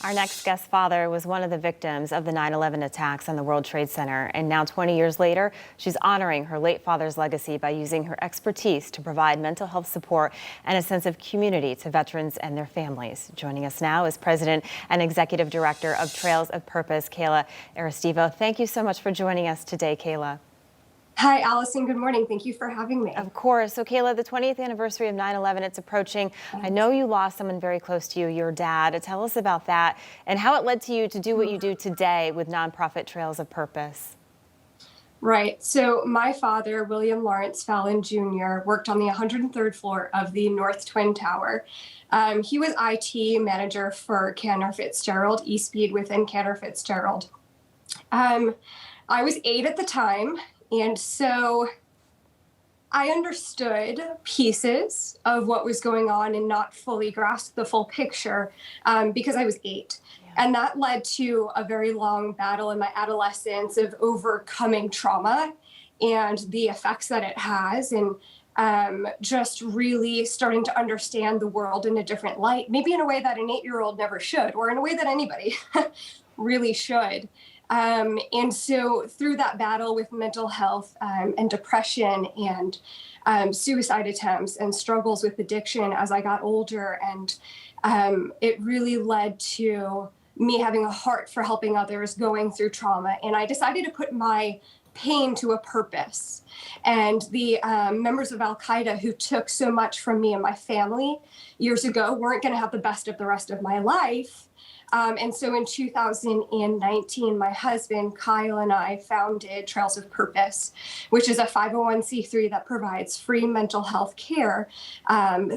Our next guest father was one of the victims of the 9/11 attacks on the World Trade Center. And now 20 years later, she's honoring her late father's legacy by using her expertise to provide mental health support and a sense of community to veterans and their families. Joining us now is President and Executive Director of Trails of Purpose, Kayla Arestivo. Thank you so much for joining us today, Kayla. Hi, Allison. Good morning. Thank you for having me. Of course. So, Kayla, the 20th anniversary of 9/11, it's approaching. I know you lost someone very close to you, your dad. Tell us about that and how it led to you to do what you do today with nonprofit Trails of Purpose. Right. So my father, William Lawrence Fallon Jr., worked on the 103rd floor of the North Twin Tower. He was IT manager for Cantor Fitzgerald, eSpeed within Cantor Fitzgerald. I was 8 at the time, and so I understood pieces of what was going on and not fully grasped the full picture because I was 8. Yeah. And that led to a very long battle in my adolescence of overcoming trauma and the effects that it has, and just really starting to understand the world in a different light, maybe in a way that an 8-year-old never should, or in a way that anybody really should. And so through that battle with mental health and depression and suicide attempts and struggles with addiction as I got older, and it really led to me having a heart for helping others going through trauma. And I decided to put my pain to a purpose. And the members of Al-Qaeda who took so much from me and my family years ago weren't going to have the best of the rest of my life. And so in 2019, my husband, Kyle, and I founded Trails of Purpose, which is a 501c3 that provides free mental health care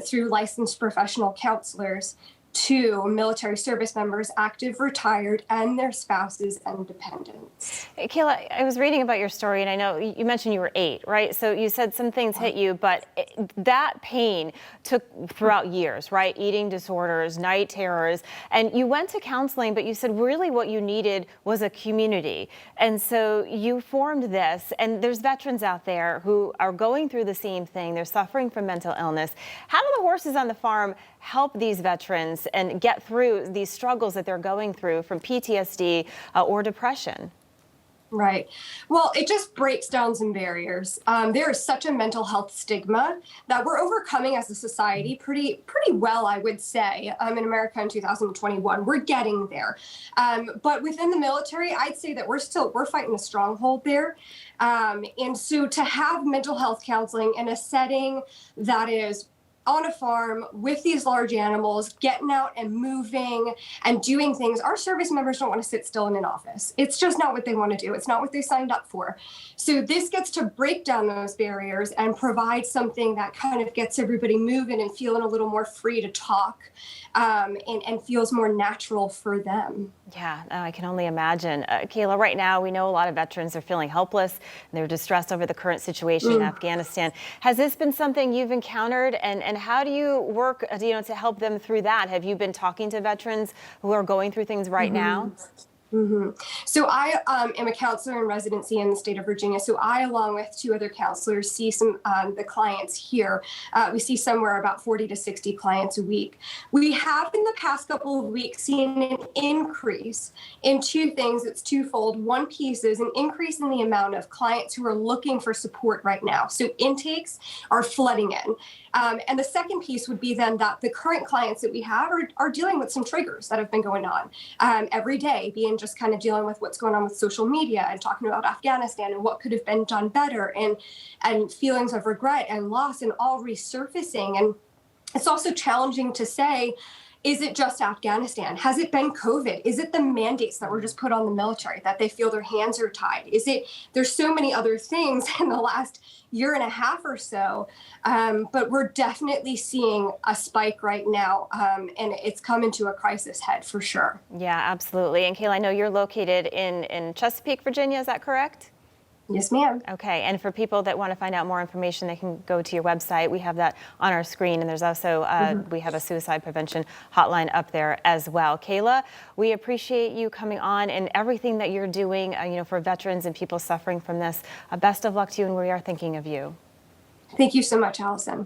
through licensed professional counselors to military service members, active, retired, and their spouses and dependents. Kayla, I was reading about your story, and I know you mentioned you were 8, right? So you said some things hit you, but that pain took throughout years, right? Eating disorders, night terrors, and you went to counseling, but you said really what you needed was a community. And so you formed this, and there's veterans out there who are going through the same thing. They're suffering from mental illness. How do the horses on the farm help these veterans and get through these struggles that they're going through from PTSD or depression? Right. Well, it just breaks down some barriers. There is such a mental health stigma that we're overcoming as a society pretty well, I would say, in America in 2021. We're getting there. But within the military, I'd say that we're fighting a stronghold there. And so to have mental health counseling in a setting that is on a farm with these large animals, getting out and moving and doing things. Our service members don't want to sit still in an office. It's just not what they want to do. It's not what they signed up for. So this gets to break down those barriers and provide something that kind of gets everybody moving and feeling a little more free to talk and feels more natural for them. Yeah, I can only imagine. Kayla, right now we know a lot of veterans are feeling helpless and they're distressed over the current situation in Afghanistan. Has this been something you've encountered, and how do you work to help them through that? Have you been talking to veterans who are going through things right now? So I am a counselor in residency in the state of Virginia. So I, along with 2 other counselors, see some the clients here. We see somewhere about 40 to 60 clients a week. We have in the past couple of weeks seen an increase in 2 things. It's twofold. One piece is an increase in the amount of clients who are looking for support right now. So intakes are flooding in. And the second piece would be then that the current clients that we have are dealing with some triggers that have been going on every day, being just kind of dealing with what's going on with social media and talking about Afghanistan and what could have been done better, and feelings of regret and loss and all resurfacing. And it's also challenging to say, is it just Afghanistan? Has it been COVID? Is it the mandates that were just put on the military that they feel their hands are tied? There's so many other things in the last year and a half or so, but we're definitely seeing a spike right now, and it's coming to a crisis head for sure. Yeah, absolutely. And Kayla, I know you're located in Chesapeake, Virginia, is that correct? Yes, ma'am. Okay, and for people that want to find out more information, they can go to your website. We have that on our screen, and there's also, we have a suicide prevention hotline up there as well. Kayla, we appreciate you coming on and everything that you're doing, for veterans and people suffering from this. Best of luck to you, and we are thinking of you. Thank you so much, Allison.